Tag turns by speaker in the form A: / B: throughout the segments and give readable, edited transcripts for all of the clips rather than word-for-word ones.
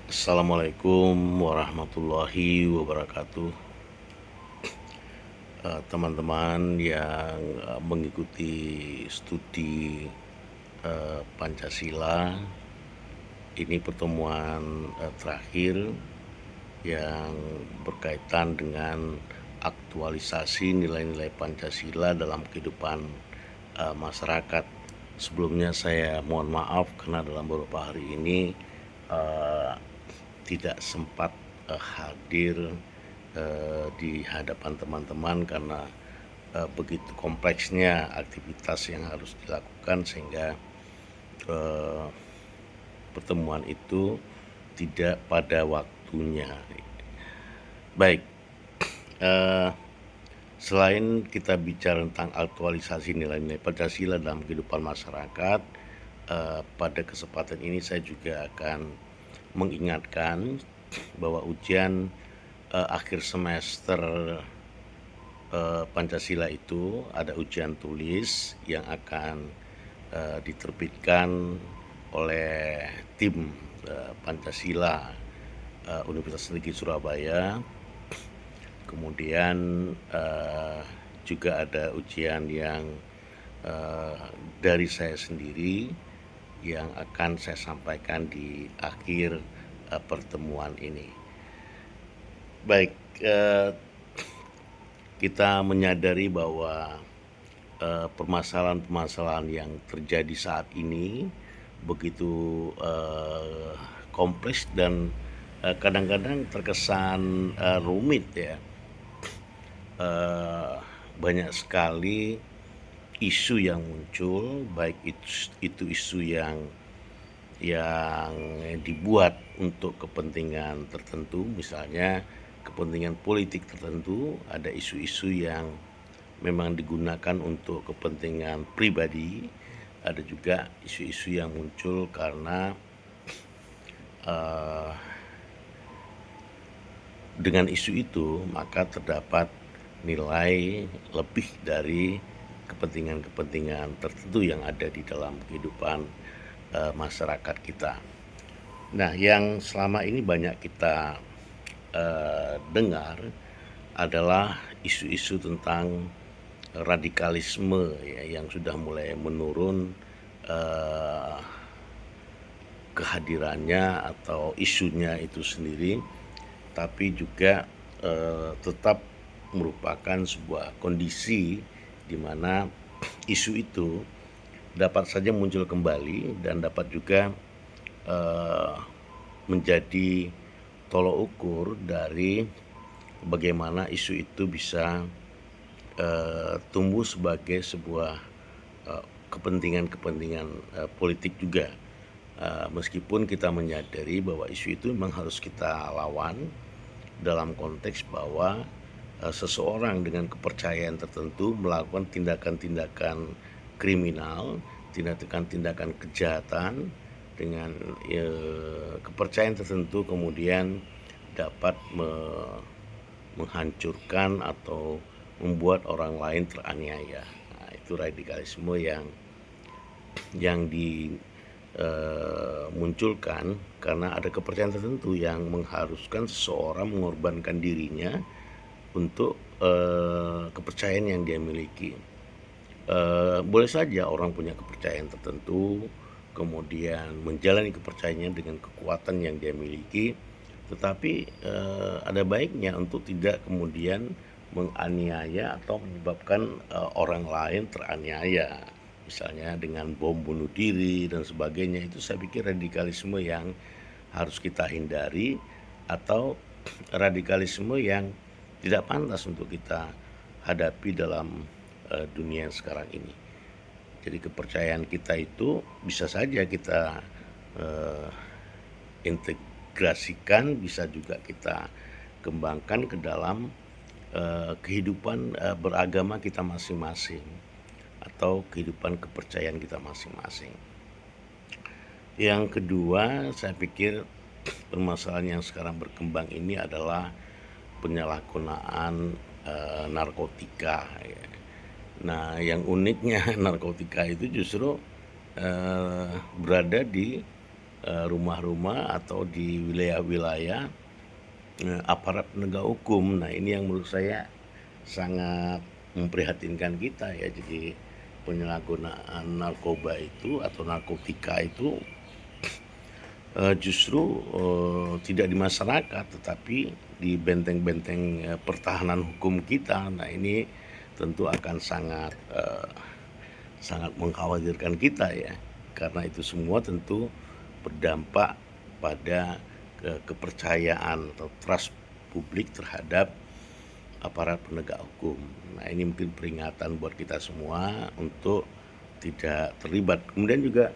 A: Assalamualaikum warahmatullahi wabarakatuh. Teman-teman yang mengikuti studi Pancasila, ini pertemuan terakhir yang berkaitan dengan aktualisasi nilai-nilai Pancasila dalam kehidupan masyarakat. Sebelumnya saya mohon maaf karena dalam beberapa hari ini tidak sempat hadir di hadapan teman-teman karena begitu kompleksnya aktivitas yang harus dilakukan sehingga pertemuan itu tidak pada waktunya. Baik, selain kita bicara tentang aktualisasi nilai-nilai Pancasila dalam kehidupan masyarakat, pada kesempatan ini saya juga akan mengingatkan bahwa ujian akhir semester Pancasila itu ada ujian tulis yang akan diterbitkan oleh tim Pancasila Universitas Negeri Surabaya. Kemudian juga ada ujian yang dari saya sendiri yang akan saya sampaikan di akhir pertemuan ini. Baik, kita menyadari bahwa permasalahan-permasalahan yang terjadi saat ini begitu kompleks dan kadang-kadang terkesan rumit ya. Banyak sekali isu yang muncul, baik itu isu yang dibuat untuk kepentingan tertentu, misalnya kepentingan politik tertentu, ada isu-isu yang memang digunakan untuk kepentingan pribadi, ada juga isu-isu yang muncul karena dengan isu itu maka terdapat nilai lebih dari kepentingan-kepentingan tertentu yang ada di dalam kehidupan masyarakat kita. Nah, yang selama ini banyak kita dengar adalah isu-isu tentang radikalisme ya, yang sudah mulai menurun kehadirannya atau isunya itu sendiri, tapi juga tetap merupakan sebuah kondisi di mana isu itu dapat saja muncul kembali dan dapat juga menjadi tolok ukur dari bagaimana isu itu bisa tumbuh sebagai sebuah kepentingan-kepentingan politik juga. Meskipun kita menyadari bahwa isu itu memang harus kita lawan dalam konteks bahwa seseorang dengan kepercayaan tertentu melakukan tindakan-tindakan kriminal, tindakan-tindakan kejahatan dengan kepercayaan tertentu kemudian dapat menghancurkan atau membuat orang lain teraniaya. Nah, itu radikalisme yang dimunculkan karena ada kepercayaan tertentu yang mengharuskan seseorang mengorbankan dirinya untuk kepercayaan yang dia miliki. Boleh saja orang punya kepercayaan tertentu, kemudian menjalani kepercayaannya dengan kekuatan yang dia miliki, tetapi ada baiknya untuk tidak kemudian menganiaya atau menyebabkan orang lain teraniaya, misalnya dengan bom bunuh diri dan sebagainya. Itu saya pikir radikalisme yang harus kita hindari, atau radikalisme yang tidak pantas untuk kita hadapi dalam dunia sekarang ini. Jadi kepercayaan kita itu bisa saja kita integrasikan, bisa juga kita kembangkan ke dalam kehidupan beragama kita masing-masing atau kehidupan kepercayaan kita masing-masing. Yang kedua, saya pikir permasalahan yang sekarang berkembang ini adalah penyalahgunaan narkotika ya. Nah, yang uniknya narkotika itu justru berada di rumah-rumah atau di wilayah-wilayah aparat penegak hukum. Nah, ini yang menurut saya sangat memprihatinkan kita ya. Jadi penyalahgunaan narkoba itu atau narkotika itu justru tidak di masyarakat tetapi di benteng-benteng pertahanan hukum kita. Nah, ini tentu akan sangat mengkhawatirkan kita ya, karena itu semua tentu berdampak pada kepercayaan atau trust publik terhadap aparat penegak hukum. Nah, ini mungkin peringatan buat kita semua untuk tidak terlibat. Kemudian juga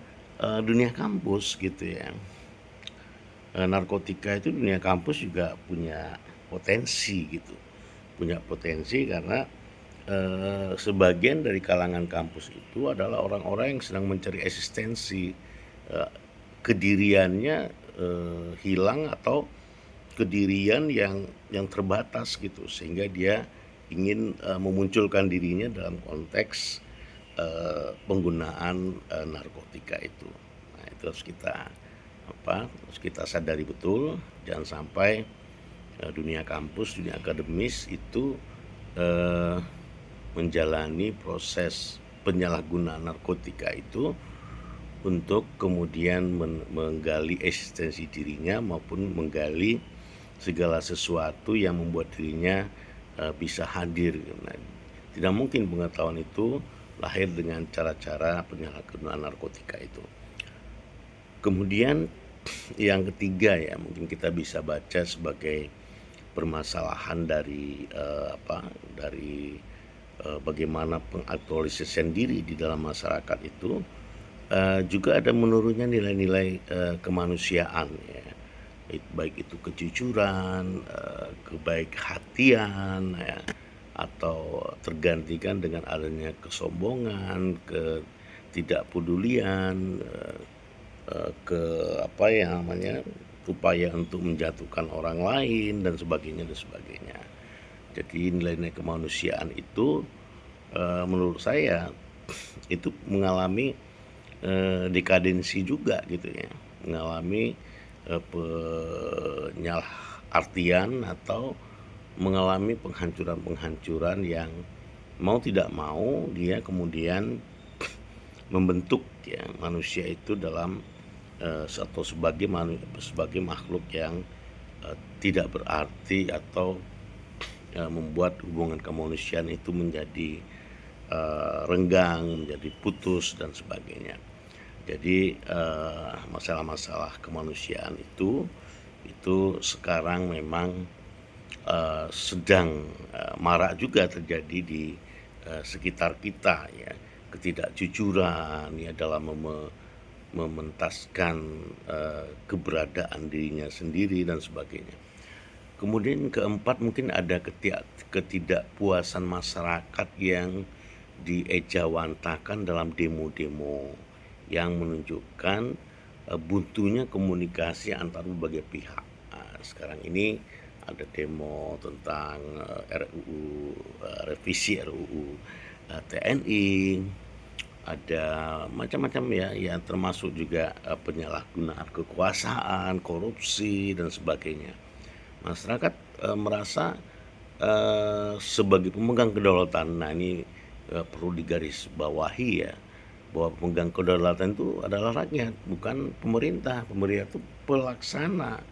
A: dunia kampus gitu ya. Narkotika itu dunia kampus juga punya potensi gitu. Punya potensi karena sebagian dari kalangan kampus itu adalah orang-orang yang sedang mencari eksistensi, kediriannya hilang atau kedirian yang terbatas gitu, sehingga dia ingin memunculkan dirinya dalam konteks penggunaan narkotika itu. Nah, itu harus kita sadari betul, jangan sampai dunia kampus, dunia akademis itu menjalani proses penyalahgunaan narkotika itu untuk kemudian menggali eksistensi dirinya maupun menggali segala sesuatu yang membuat dirinya bisa hadir. Nah, tidak mungkin pengetahuan itu lahir dengan cara-cara penyalahgunaan narkotika itu. Kemudian yang ketiga ya, mungkin kita bisa baca sebagai permasalahan dari bagaimana pengaktualisasian diri di dalam masyarakat itu juga ada menurunnya nilai-nilai kemanusiaan ya, baik itu kejujuran, kebaik-hatian ya, atau tergantikan dengan adanya kesombongan, ketidakpedulian, ke upaya untuk menjatuhkan orang lain dan sebagainya dan sebagainya. Jadi nilai-nilai kemanusiaan itu menurut saya itu mengalami dekadensi juga gitu ya, mengalami penyalahartian atau mengalami penghancuran-penghancuran yang mau tidak mau dia kemudian membentuk ya manusia itu dalam atau sebagai makhluk yang tidak berarti atau membuat hubungan kemanusiaan itu menjadi renggang, menjadi putus dan sebagainya. Jadi masalah-masalah kemanusiaan itu sekarang memang sedang marak juga terjadi di sekitar kita ya, ketidakjujuran ya dalam mementaskan keberadaan dirinya sendiri dan sebagainya. Kemudian keempat mungkin ada ketidakpuasan masyarakat yang diejawantakan dalam demo-demo yang menunjukkan buntunya komunikasi antar berbagai pihak. Nah, sekarang ini ada demo tentang revisi RUU TNI, ada macam-macam ya termasuk juga penyalahgunaan kekuasaan, korupsi dan sebagainya. Masyarakat merasa sebagai pemegang kedaulatan. Nah, ini perlu digarisbawahi ya, bahwa pemegang kedaulatan itu adalah rakyat, bukan pemerintah. Pemerintah itu pelaksana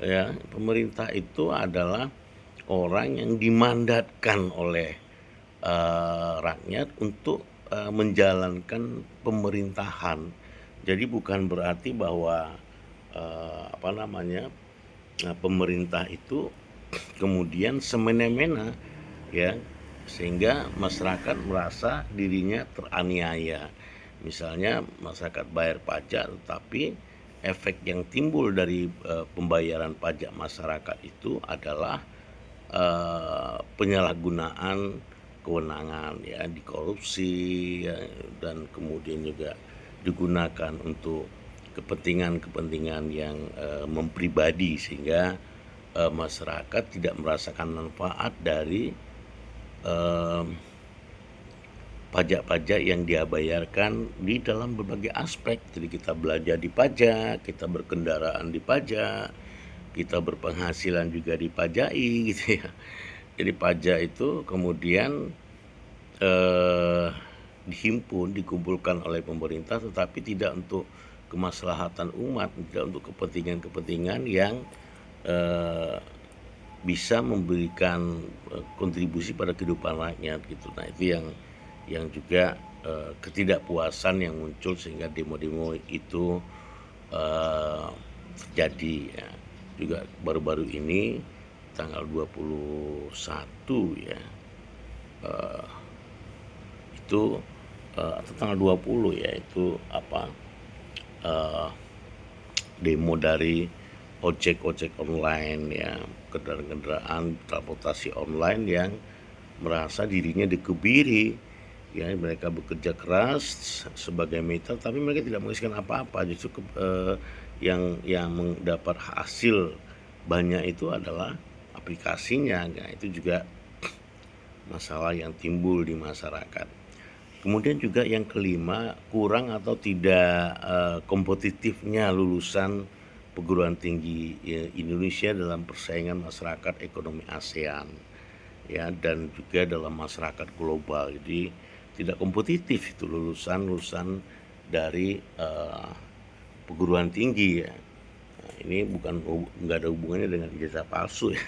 A: ya. Pemerintah itu adalah orang yang dimandatkan oleh rakyat untuk menjalankan pemerintahan. Jadi bukan berarti bahwa pemerintah itu kemudian semena-mena ya, sehingga masyarakat merasa dirinya teraniaya. Misalnya masyarakat bayar pajak, tetapi efek yang timbul dari pembayaran pajak masyarakat itu adalah penyalahgunaan kewenangan ya, dikorupsi ya, dan kemudian juga digunakan untuk kepentingan-kepentingan yang mempribadi, sehingga masyarakat tidak merasakan manfaat dari pajak-pajak yang dia bayarkan di dalam berbagai aspek. Jadi kita belajar di pajak, kita berkendaraan di pajak, kita berpenghasilan juga dipajai gitu ya. Jadi pajak itu kemudian eh, dihimpun, dikumpulkan oleh pemerintah, tetapi tidak untuk kemaslahatan umat, tidak untuk kepentingan-kepentingan yang eh, bisa memberikan kontribusi pada kehidupan rakyat gitu. Nah itu yang juga ketidakpuasan yang muncul sehingga demo-demo itu terjadi ya. Juga baru-baru ini tanggal 21 ya, itu atau tanggal 20 ya, itu apa, demo dari ojek online ya, kendaraan transportasi online yang merasa dirinya dikebiri ya. Mereka bekerja keras sebagai mitra tapi mereka tidak menghasilkan apa-apa, justru yang mendapat hasil banyak itu adalah aplikasinya. Nah, itu juga masalah yang timbul di masyarakat. Kemudian juga yang kelima, kurang atau tidak kompetitifnya lulusan perguruan tinggi Indonesia dalam persaingan masyarakat ekonomi ASEAN ya, dan juga dalam masyarakat global. Jadi tidak kompetitif itu lulusan dari perguruan tinggi ya. Nah, ini nggak ada hubungannya dengan ijazah palsu ya,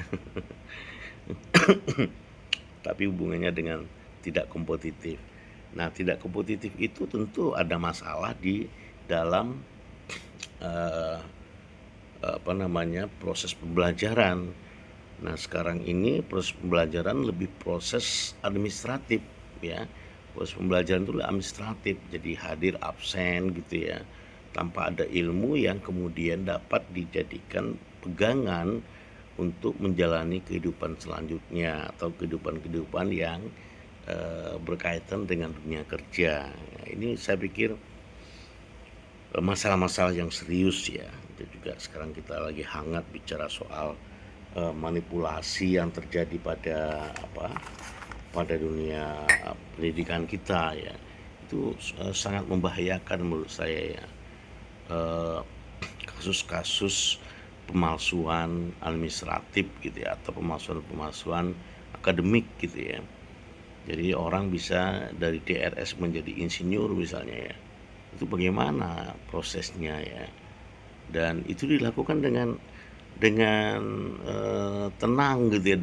A: tapi hubungannya dengan tidak kompetitif. Nah, tidak kompetitif itu tentu ada masalah di dalam proses pembelajaran. Nah, sekarang ini proses pembelajaran lebih proses administratif ya. Proses pembelajaran itu administratif, jadi hadir absen gitu ya, tanpa ada ilmu yang kemudian dapat dijadikan pegangan untuk menjalani kehidupan selanjutnya atau kehidupan yang berkaitan dengan dunia kerja. Nah, ini saya pikir masalah-masalah yang serius ya. Itu juga sekarang kita lagi hangat bicara soal manipulasi yang terjadi pada dunia pendidikan kita ya. Itu sangat membahayakan menurut saya ya. Kasus-kasus pemalsuan administratif gitu ya, atau pemalsuan akademik gitu ya. Jadi orang bisa dari DRS menjadi insinyur misalnya ya. Itu bagaimana prosesnya ya. Dan itu dilakukan dengan tenang gitu ya,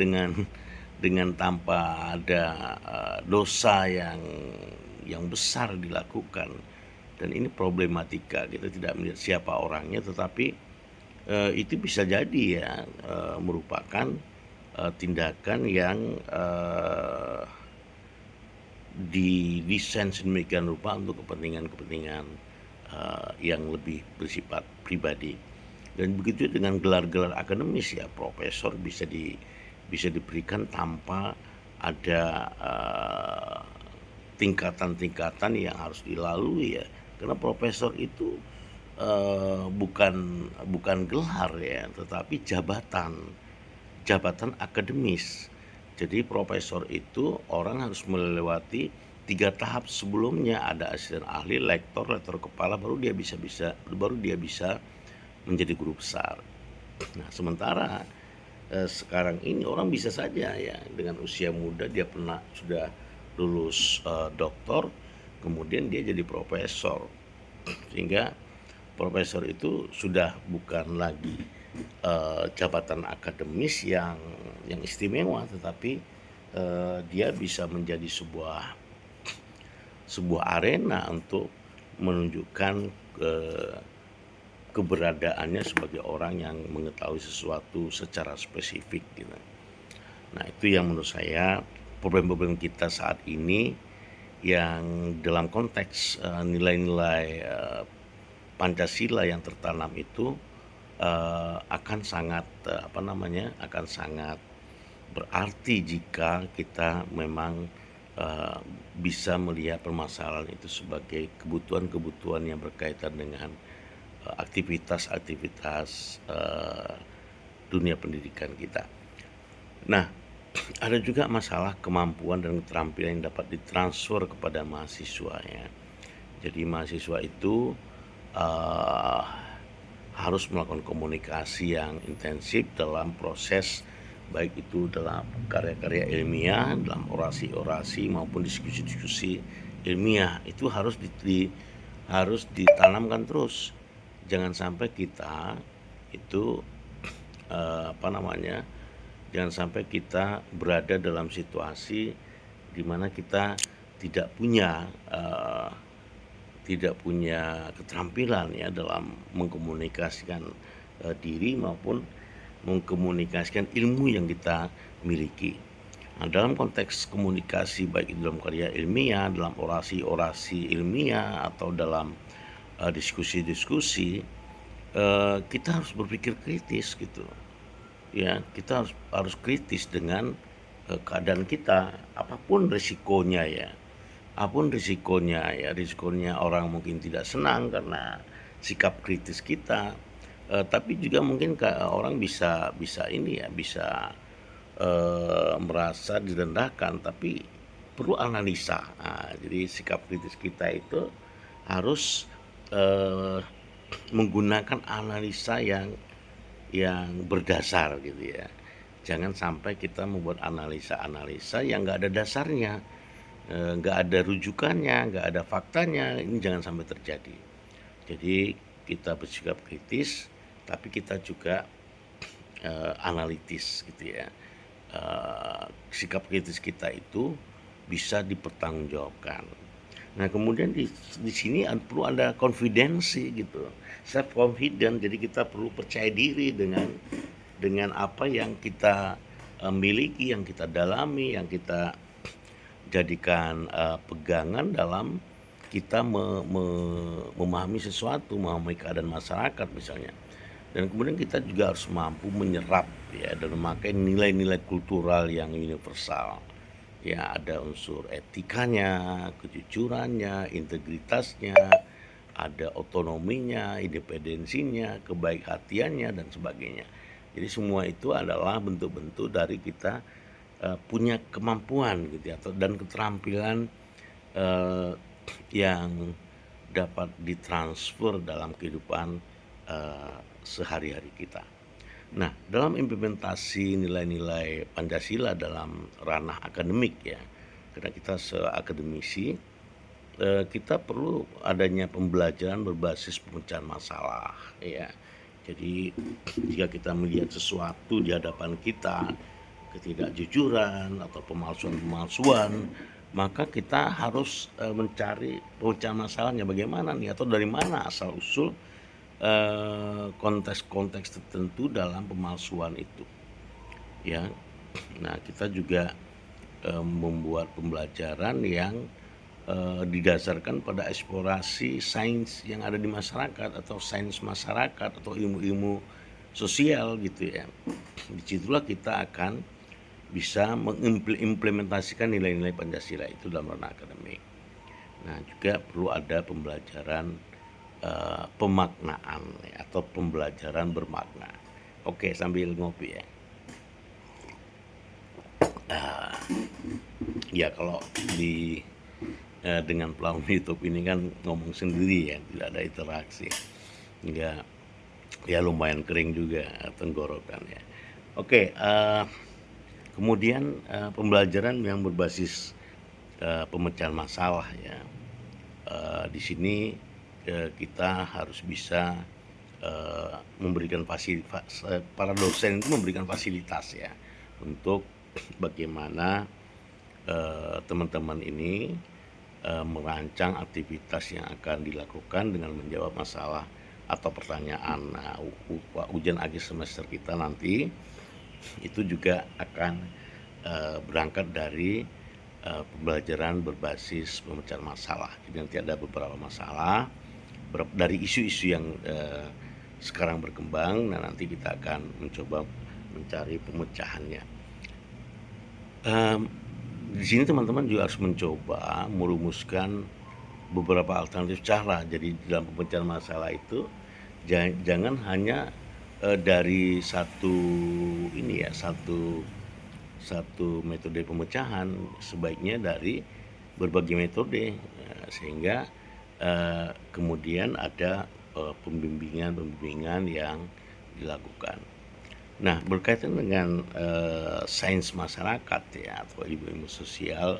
A: dengan tanpa ada dosa yang besar dilakukan. Dan ini problematika, kita tidak melihat siapa orangnya, tetapi itu bisa jadi ya merupakan tindakan yang didesain sedemikian rupa untuk kepentingan yang lebih bersifat pribadi. Dan begitu dengan gelar-gelar akademis ya, profesor bisa diberikan tanpa ada tingkatan-tingkatan yang harus dilalui ya, karena profesor itu bukan gelar ya, tetapi jabatan akademis. Jadi profesor itu orang harus melewati 3 tahap sebelumnya, ada asisten ahli, lektor kepala, baru dia bisa menjadi guru besar. Nah, sementara sekarang ini orang bisa saja ya dengan usia muda dia sudah lulus doktor, kemudian dia jadi profesor, sehingga profesor itu sudah bukan lagi jabatan akademis yang istimewa, tetapi dia bisa menjadi sebuah arena untuk menunjukkan keberadaannya sebagai orang yang mengetahui sesuatu secara spesifik gitu. Nah, itu yang menurut saya problem-problem kita saat ini, yang dalam konteks nilai-nilai Pancasila yang tertanam itu akan sangat berarti jika kita memang bisa melihat permasalahan itu sebagai kebutuhan-kebutuhan yang berkaitan dengan aktivitas-aktivitas dunia pendidikan kita. Nah, ada juga masalah kemampuan dan keterampilan yang dapat ditransfer kepada mahasiswa ya. Jadi mahasiswa itu uh, harus melakukan komunikasi yang intensif dalam proses, baik itu dalam karya-karya ilmiah, dalam orasi-orasi maupun diskusi-diskusi ilmiah. Itu harus ditanamkan terus. Jangan sampai kita itu apa namanya, jangan sampai kita berada dalam situasi di mana kita tidak punya keterampilan ya dalam mengkomunikasikan diri maupun mengkomunikasikan ilmu yang kita miliki. Nah, dalam konteks komunikasi baik itu dalam karya ilmiah, dalam orasi-orasi ilmiah atau dalam diskusi-diskusi, kita harus berpikir kritis gitu. Ya, kita harus kritis dengan keadaan kita, apapun risikonya ya. Risikonya orang mungkin tidak senang karena sikap kritis kita, tapi juga mungkin orang bisa ini ya, bisa merasa direndahkan, tapi perlu analisa. Nah, jadi sikap kritis kita itu harus menggunakan analisa yang berdasar gitu ya. Jangan sampai kita membuat analisa yang nggak ada dasarnya, nggak ada rujukannya, nggak ada faktanya. Ini jangan sampai terjadi. Jadi kita bersikap kritis, tapi kita juga analitis gitu ya. Sikap kritis kita itu bisa dipertanggungjawabkan. Nah, kemudian di sini perlu ada konfidensi gitu, self confident. Jadi kita perlu percaya diri dengan apa yang kita miliki, yang kita dalami, yang kita jadikan pegangan dalam kita memahami sesuatu, memahami keadaan masyarakat misalnya. Dan kemudian kita juga harus mampu menyerap ya dan memakai nilai-nilai kultural yang universal. Ya, ada unsur etikanya, kejujurannya, integritasnya, ada otonominya, independensinya, kebaik-hatiannya dan sebagainya. Jadi semua itu adalah bentuk-bentuk dari kita punya kemampuan gitu ya, dan keterampilan yang dapat ditransfer dalam kehidupan sehari-hari kita. Nah, dalam implementasi nilai-nilai Pancasila dalam ranah akademik ya, karena kita seakademisi, kita perlu adanya pembelajaran berbasis pemecahan masalah ya. Jadi jika kita melihat sesuatu di hadapan kita, ketidakjujuran atau pemalsuan, maka kita harus mencari pemecahan masalahnya bagaimana nih, atau dari mana asal usul konteks-konteks tertentu dalam pemalsuan itu ya. Nah, kita juga membuat pembelajaran yang didasarkan pada eksplorasi sains yang ada di masyarakat atau sains masyarakat atau ilmu-ilmu sosial gitu ya. Disitulah kita akan bisa mengimplementasikan nilai-nilai Pancasila itu dalam ranah akademik. Nah, juga perlu ada pembelajaran pemaknaan ya, atau pembelajaran bermakna. Oke, sambil ngopi ya. Ya kalau dengan platform YouTube ini kan ngomong sendiri ya, tidak ada interaksi. Ya lumayan kering juga tenggorokan ya. Oke, kemudian pembelajaran yang berbasis pemecahan masalah ya. Di sini kita harus bisa memberikan fasilitas, para dosen itu memberikan fasilitas ya untuk bagaimana teman-teman ini merancang aktivitas yang akan dilakukan dengan menjawab masalah atau pertanyaan. Nah, ujian akhir semester kita nanti itu juga akan berangkat dari pembelajaran berbasis pemecahan masalah. Jadi nanti ada beberapa masalah dari isu-isu yang sekarang berkembang. Nah, nanti kita akan mencoba mencari pemecahannya. Di sini teman-teman juga harus mencoba merumuskan beberapa alternatif cara. Jadi dalam pemecahan masalah itu jangan hanya dari satu satu metode pemecahan sebaiknya dari berbagai metode, sehingga kemudian ada pembimbingan yang dilakukan. Nah, berkaitan dengan sains masyarakat ya atau ilmu sosial,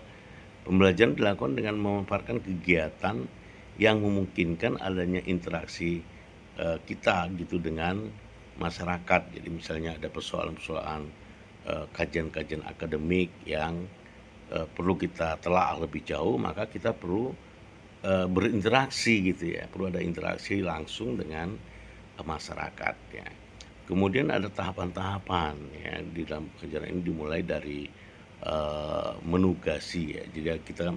A: pembelajaran dilakukan dengan memanfaatkan kegiatan yang memungkinkan adanya interaksi kita gitu dengan masyarakat. Jadi misalnya ada persoalan-persoalan kajian-kajian akademik yang perlu kita telah lebih jauh, maka kita perlu berinteraksi gitu ya, perlu ada interaksi langsung dengan masyarakat ya. Kemudian ada tahapan-tahapan ya di dalam pengajaran ini, dimulai dari menugasi ya. Jadi kita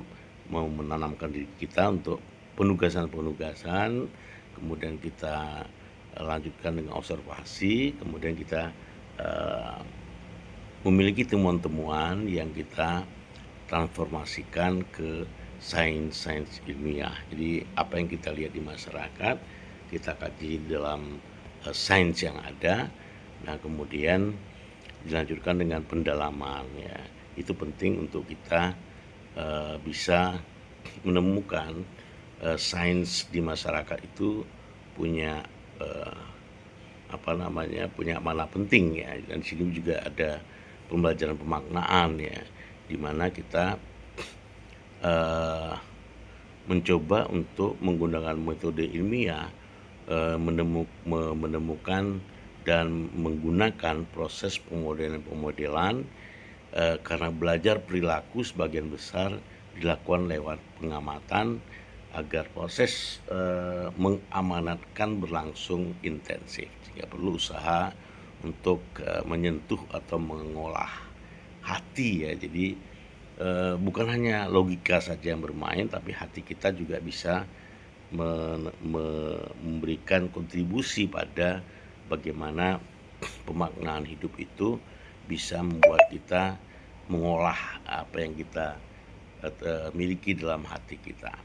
A: mau menanamkan diri kita untuk penugasan-penugasan, kemudian kita lanjutkan dengan observasi, kemudian kita memiliki temuan-temuan yang kita transformasikan ke sains-sains ilmiah. Jadi apa yang kita lihat di masyarakat, kita kaji dalam sains yang ada. Nah, kemudian dilanjutkan dengan pendalaman ya. Itu penting untuk kita bisa menemukan sains di masyarakat itu punya punya mana penting ya. Dan di sini juga ada pembelajaran pemaknaan ya, di mana kita mencoba untuk menggunakan metode ilmiah menemukan dan menggunakan proses pemodelan karena belajar perilaku sebagian besar dilakukan lewat pengamatan agar proses mengamanatkan berlangsung intensif, sehingga perlu usaha untuk menyentuh atau mengolah hati ya. Jadi bukan hanya logika saja yang bermain, tapi hati kita juga bisa memberikan kontribusi pada bagaimana pemaknaan hidup itu bisa membuat kita mengolah apa yang kita miliki dalam hati kita.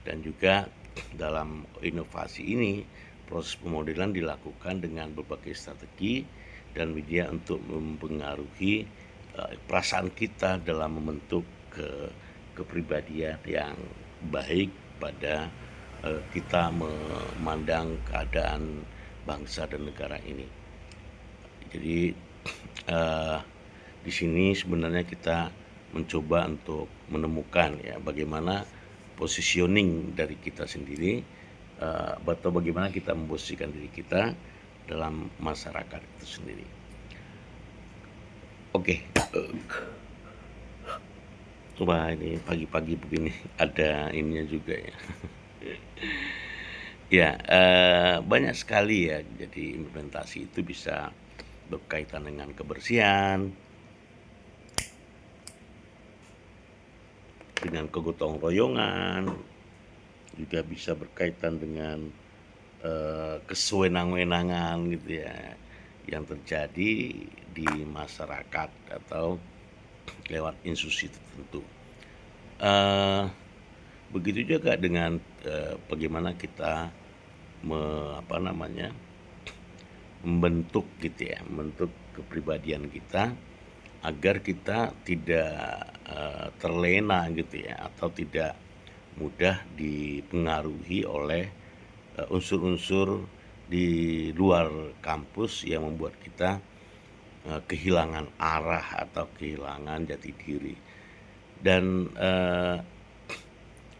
A: Dan juga dalam inovasi ini, proses pemodelan dilakukan dengan berbagai strategi dan media untuk mempengaruhi perasaan kita dalam membentuk kepribadian yang baik pada kita memandang keadaan bangsa dan negara ini. Jadi di sini sebenarnya kita mencoba untuk menemukan ya bagaimana positioning dari kita sendiri, atau bagaimana kita memposisikan diri kita dalam masyarakat itu sendiri. Oke. Wah, ini pagi-pagi begini ada ininya juga ya. Ya, banyak sekali ya. Jadi implementasi itu bisa berkaitan dengan kebersihan, dengan kegotong royongan, juga bisa berkaitan dengan kesewenang-wenangan gitu ya yang terjadi di masyarakat atau lewat institusi tertentu. Begitu juga dengan bagaimana kita membentuk gitu ya, membentuk kepribadian kita agar kita tidak terlena gitu ya, atau tidak mudah dipengaruhi oleh unsur-unsur di luar kampus yang membuat kita kehilangan arah atau kehilangan jati diri. Dan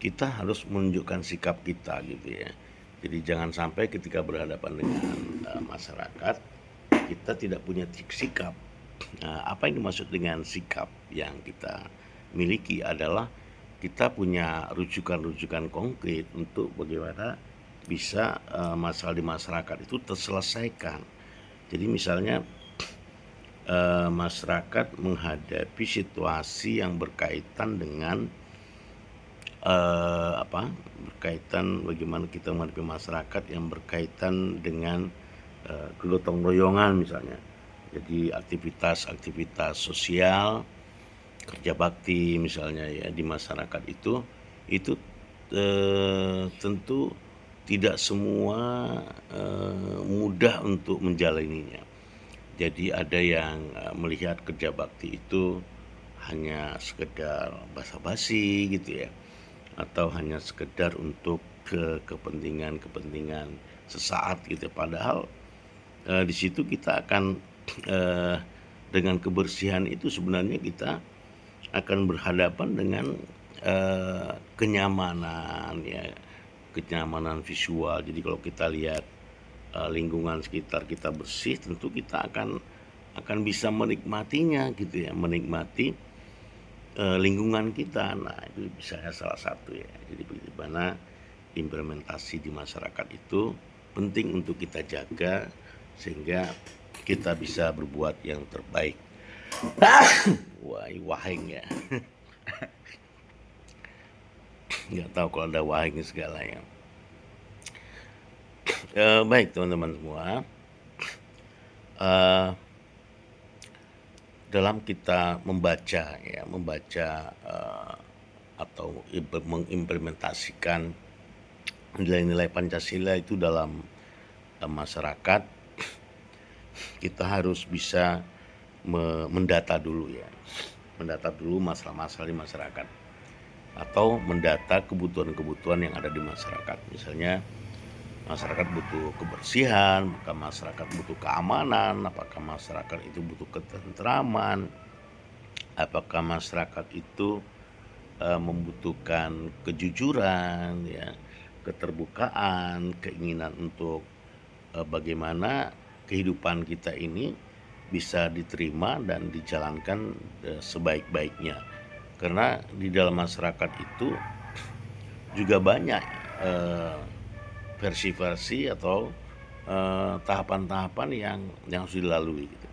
A: kita harus menunjukkan sikap kita gitu ya. Jadi jangan sampai ketika berhadapan dengan masyarakat kita tidak punya sikap. Apa yang dimaksud dengan sikap yang kita miliki adalah kita punya rujukan-rujukan konkret untuk bagaimana bisa masalah di masyarakat itu terselesaikan. Jadi misalnya masyarakat menghadapi situasi yang berkaitan dengan berkaitan bagaimana kita menghadapi masyarakat yang berkaitan dengan kegotong royongan misalnya. Jadi aktivitas sosial, kerja bakti misalnya ya di masyarakat itu tentu tidak semua mudah untuk menjalaninya. Jadi ada yang melihat kerja bakti itu hanya sekedar basa-basi gitu ya, atau hanya sekedar untuk kepentingan-kepentingan sesaat gitu. Padahal di situ kita akan eh, dengan kebersihan itu sebenarnya kita akan berhadapan dengan kenyamanan ya, kenyamanan visual. Jadi kalau kita lihat lingkungan sekitar kita bersih, tentu kita akan bisa menikmatinya gitu ya, menikmati lingkungan kita. Nah, itu bisa salah satu ya. Jadi bagaimana implementasi di masyarakat itu penting untuk kita jaga sehingga kita bisa berbuat yang terbaik. Wahing ya. Nggak tahu kalau ada wahing segala ya. Baik teman-teman semua. Eh, dalam kita membaca ya, atau mengimplementasikan nilai-nilai Pancasila itu dalam masyarakat, kita harus bisa mendata dulu ya, mendata dulu masalah-masalah di masyarakat, atau mendata kebutuhan-kebutuhan yang ada di masyarakat. Misalnya masyarakat butuh kebersihan, maka masyarakat butuh keamanan, apakah masyarakat itu butuh ketentraman, apakah masyarakat itu membutuhkan kejujuran ya, keterbukaan, keinginan untuk bagaimana kehidupan kita ini bisa diterima dan dijalankan sebaik-baiknya. Karena di dalam masyarakat itu juga banyak versi-versi atau tahapan-tahapan yang harus dilalui gitu.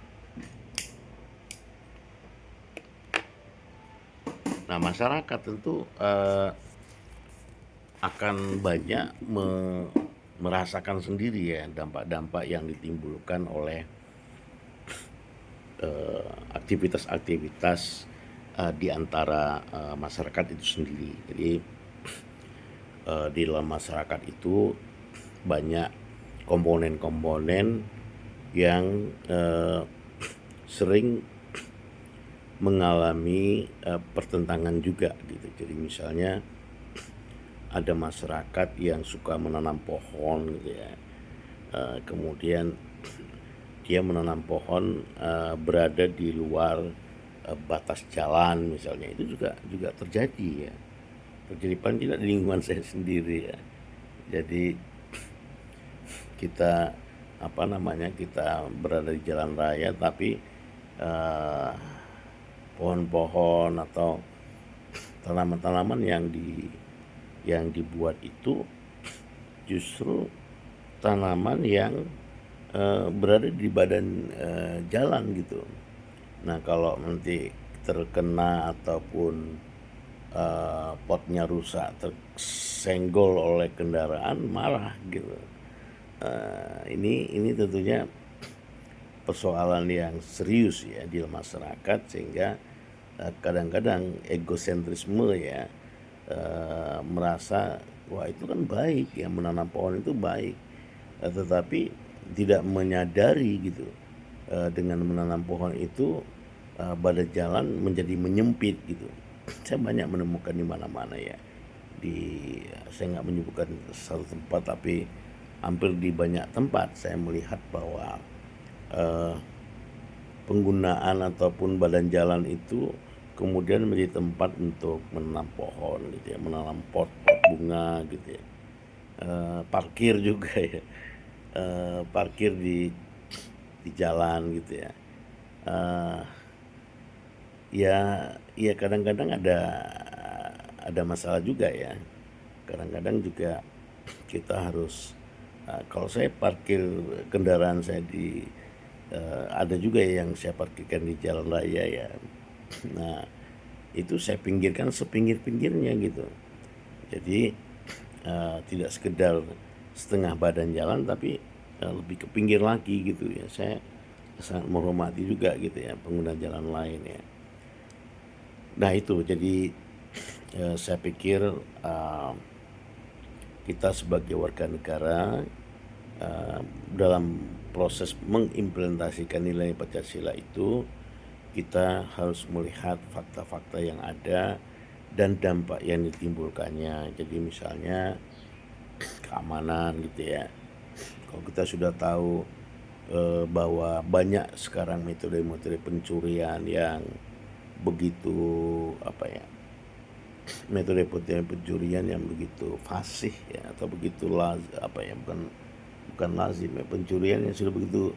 A: Nah, masyarakat tentu akan banyak merasakan sendiri ya dampak-dampak yang ditimbulkan oleh aktivitas-aktivitas di antara masyarakat itu sendiri. Jadi di dalam masyarakat itu banyak komponen-komponen yang sering mengalami pertentangan juga gitu. Jadi misalnya ada masyarakat yang suka menanam pohon gitu ya, kemudian dia menanam pohon berada di luar batas jalan misalnya, itu juga terjadi ya, terjadi paling tidak di lingkungan saya sendiri ya. Jadi kita kita berada di jalan raya tapi pohon-pohon atau tanaman-tanaman yang dibuat itu justru tanaman yang berada di badan jalan gitu. Nah, kalau nanti terkena ataupun potnya rusak, tersenggol oleh kendaraan, marah gitu. Ini tentunya persoalan yang serius ya di masyarakat, sehingga kadang-kadang egosentrisme ya, merasa wah itu kan baik ya, menanam pohon itu baik, tetapi tidak menyadari gitu, dengan menanam pohon itu badan jalan menjadi menyempit gitu. Saya banyak menemukan di mana-mana ya, saya nggak menyebutkan satu tempat, tapi hampir di banyak tempat saya melihat bahwa penggunaan ataupun badan jalan itu kemudian menjadi tempat untuk menanam pohon gitu ya, menanam pot bunga gitu ya, parkir juga ya, parkir di jalan gitu ya. Ya kadang-kadang ada masalah juga ya. Kadang-kadang juga kita harus kalau saya parkir kendaraan saya ada juga yang saya parkirkan di jalan raya ya. Nah, itu saya pinggirkan sepinggir-pinggirnya gitu. Jadi tidak sekedar setengah badan jalan, tapi lebih ke pinggir lagi gitu ya. Saya sangat menghormati juga gitu ya pengguna jalan lain ya. Nah itu, jadi saya pikir kita sebagai warga negara dalam proses mengimplementasikan nilai Pancasila itu kita harus melihat fakta-fakta yang ada dan dampak yang ditimbulkannya. Jadi misalnya keamanan gitu ya. Kalau kita sudah tahu bahwa banyak sekarang metode-metode pencurian yang begitu apa ya, metode pencurian yang begitu fasih ya, atau begitu apa ya, bukan lazim ya, pencurian yang sudah begitu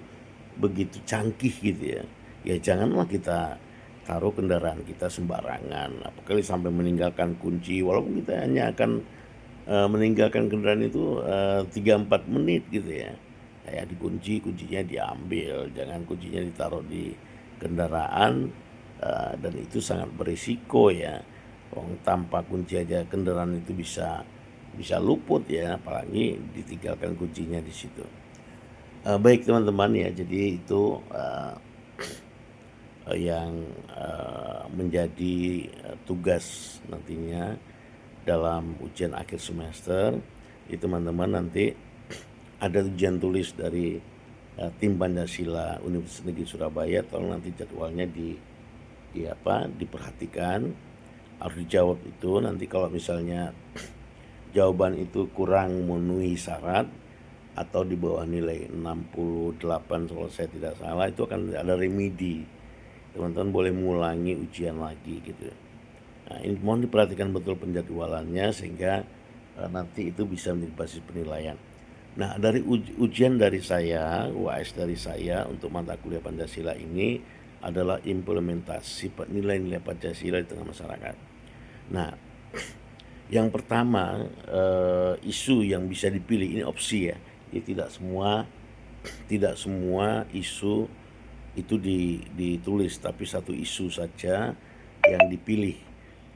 A: begitu canggih gitu ya. Ya janganlah kita taruh kendaraan kita sembarangan, apalagi sampai meninggalkan kunci, walaupun kita hanya akan meninggalkan kendaraan itu 3-4 menit gitu ya. Kayak dikunci, kuncinya diambil, jangan kuncinya ditaruh di kendaraan, dan itu sangat berisiko ya. Tanpa kunci aja kendaraan itu bisa bisa luput ya, apalagi ditinggalkan kuncinya di situ. Baik teman-teman ya, jadi itu yang menjadi tugas nantinya dalam ujian akhir semester. Itu teman-teman nanti ada ujian tulis dari tim Pancasila Universitas Negeri Surabaya. Tolong nanti jadwalnya diperhatikan, harus dijawab itu. Nanti kalau misalnya jawaban itu kurang memenuhi syarat atau di bawah nilai 68 kalau saya tidak salah, itu akan ada remedi. Teman-teman boleh mengulangi ujian lagi gitu. Nah, ini mohon diperhatikan betul penjadwalannya sehingga nanti itu bisa menjadi basis penilaian. Nah, dari ujian dari saya, UAS dari saya untuk mata kuliah Pancasila ini adalah implementasi nilai-nilai Pancasila di tengah masyarakat. Nah, yang pertama, isu yang bisa dipilih ini opsi ya. Jadi tidak semua isu itu ditulis, tapi satu isu saja yang dipilih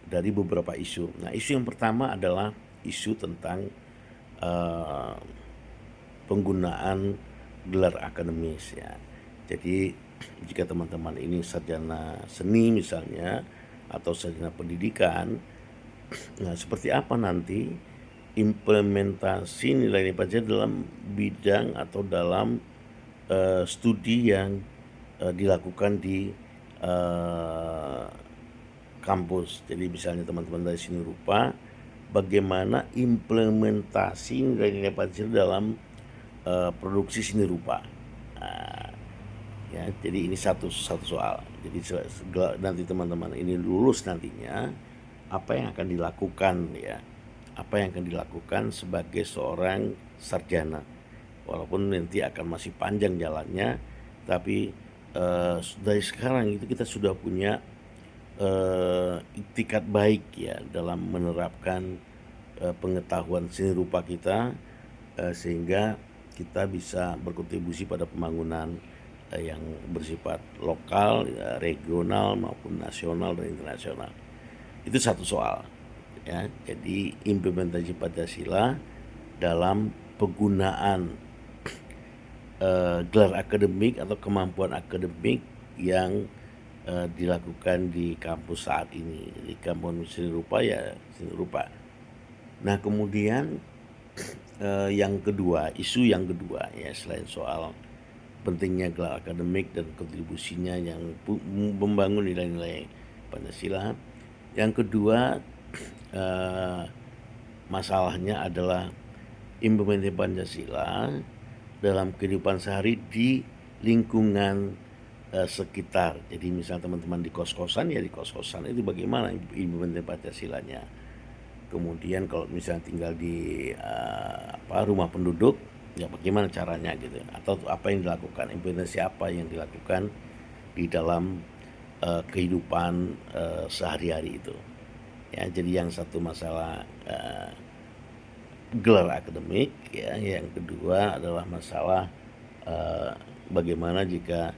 A: dari beberapa isu. Nah, isu yang pertama adalah isu tentang penggunaan gelar akademis ya. Jadi jika teman-teman ini sarjana seni misalnya atau sarjana pendidikan, nah seperti apa nanti implementasi nilai Pancasila dalam bidang atau dalam studi yang dilakukan di kampus. Jadi misalnya teman-teman dari seni rupa, bagaimana implementasi nilai-nilai Pancasila dalam produksi seni rupa. Nah, ya, jadi ini satu soal. Jadi nanti teman-teman ini lulus nantinya, apa yang akan dilakukan ya? Apa yang akan dilakukan sebagai seorang sarjana? Walaupun nanti akan masih panjang jalannya, tapi dari sekarang itu kita sudah punya itikat baik ya dalam menerapkan pengetahuan seni rupa kita, sehingga kita bisa berkontribusi pada pembangunan yang bersifat lokal, regional maupun nasional dan internasional. Itu satu soal ya. Jadi implementasi Pancasila dalam penggunaan gelar akademik atau kemampuan akademik yang dilakukan di kampus saat ini, di kampus seni rupa ya seni rupa. Nah kemudian yang kedua, isu yang kedua ya, selain soal pentingnya gelar akademik dan kontribusinya yang membangun nilai-nilai Pancasila, yang kedua masalahnya adalah implementasi Pancasila dalam kehidupan sehari di lingkungan sekitar. Jadi misal teman-teman di kos-kosan ya di kos-kosan itu bagaimana implementasi Pancasilanya. Kemudian kalau misalnya tinggal di rumah penduduk ya bagaimana caranya gitu, atau apa yang dilakukan, implementasi apa yang dilakukan di dalam kehidupan sehari-hari itu ya. Jadi yang satu masalah gelar akademik ya, yang kedua adalah masalah bagaimana jika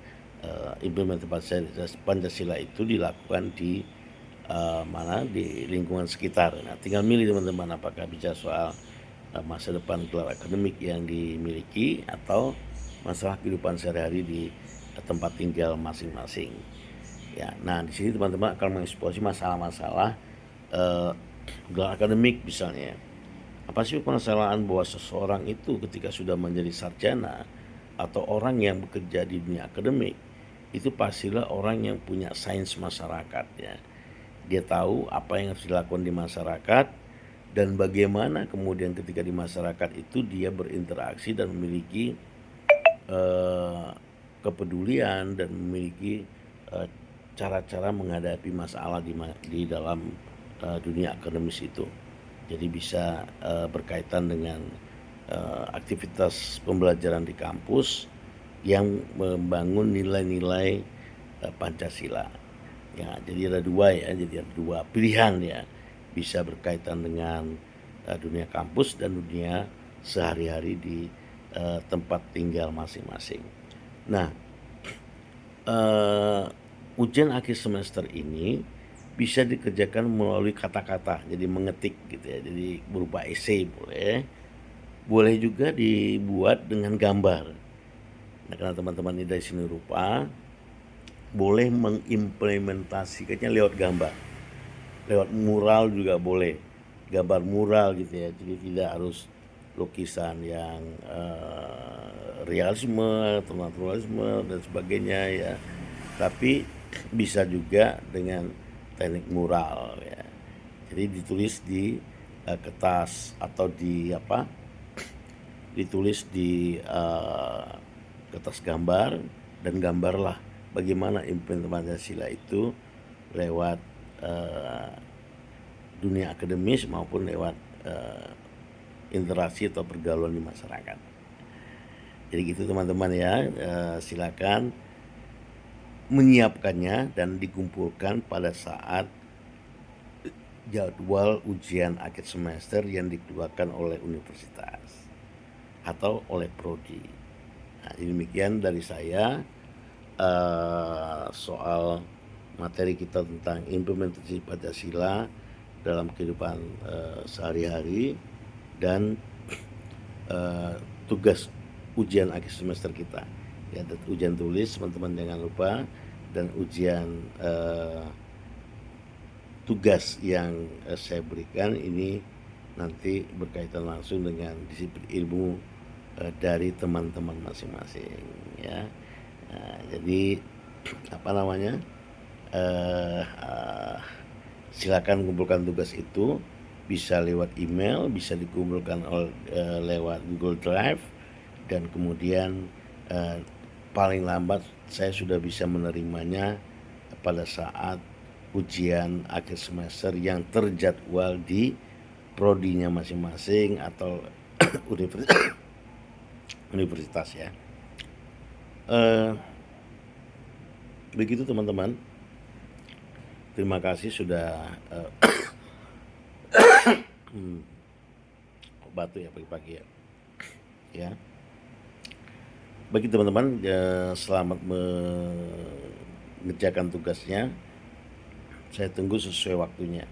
A: implementasi Pancasila itu dilakukan di di lingkungan sekitar. Nah tinggal milih teman-teman, apakah bicara soal masa depan gelar akademik yang dimiliki atau masalah kehidupan sehari-hari di tempat tinggal masing-masing ya. Nah di sini teman-teman akan mengeksplorasi masalah-masalah gelar akademik. Misalnya apa sih permasalahan bahwa seseorang itu ketika sudah menjadi sarjana atau orang yang bekerja di dunia akademik itu pastilah orang yang punya sains masyarakat ya. Dia tahu apa yang harus dilakukan di masyarakat dan bagaimana kemudian ketika di masyarakat itu dia berinteraksi dan memiliki eh, kepedulian dan memiliki eh, cara-cara menghadapi masalah di dalam dunia akademis itu. Jadi bisa berkaitan dengan aktivitas pembelajaran di kampus yang membangun nilai-nilai Pancasila. Ya, jadi ada dua pilihan ya. Bisa berkaitan dengan dunia kampus dan dunia sehari-hari di tempat tinggal masing-masing. Nah, ujian akhir semester ini bisa dikerjakan melalui kata-kata, jadi mengetik gitu ya, jadi berupa esai boleh juga dibuat dengan gambar. Nah, karena teman-teman ini dari seni rupa, boleh mengimplementasikannya lewat gambar, lewat mural juga boleh, gambar mural gitu ya, jadi tidak harus lukisan yang realisme atau naturalisme dan sebagainya ya, tapi bisa juga dengan teknik mural ya. Jadi ditulis di kertas atau ditulis di kertas gambar dan gambarlah bagaimana implementasi Pancasila itu lewat dunia akademis maupun lewat interaksi atau pergaulan di masyarakat. Jadi gitu teman-teman ya, silakan menyiapkannya dan dikumpulkan pada saat jadwal ujian akhir semester yang dikeluarkan oleh universitas atau oleh prodi. Nah, demikian dari saya soal materi kita tentang implementasi Pancasila dalam kehidupan sehari-hari dan tugas ujian akhir semester kita ya, ujian tulis teman-teman jangan lupa, dan ujian tugas yang saya berikan ini nanti berkaitan langsung dengan disiplin ilmu dari teman-teman masing-masing ya. Jadi silakan kumpulkan tugas itu, bisa lewat email, bisa dikumpulkan lewat Google Drive, dan kemudian paling lambat saya sudah bisa menerimanya pada saat ujian akhir semester yang terjadwal di prodinya masing-masing atau universitas ya. Begitu teman-teman. Terima kasih sudah batuk ya pagi-pagi ya. Bagi teman-teman selamat mengerjakan tugasnya. Saya tunggu sesuai waktunya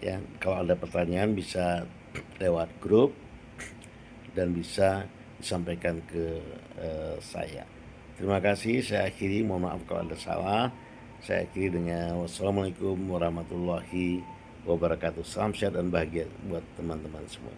A: ya. Kalau ada pertanyaan bisa lewat grup dan bisa disampaikan ke saya. Terima kasih, saya akhiri, mohon maaf kalau ada salah. Saya akhiri dengan wassalamualaikum warahmatullahi wabarakatuh. Salam sehat dan bahagia buat teman-teman semua.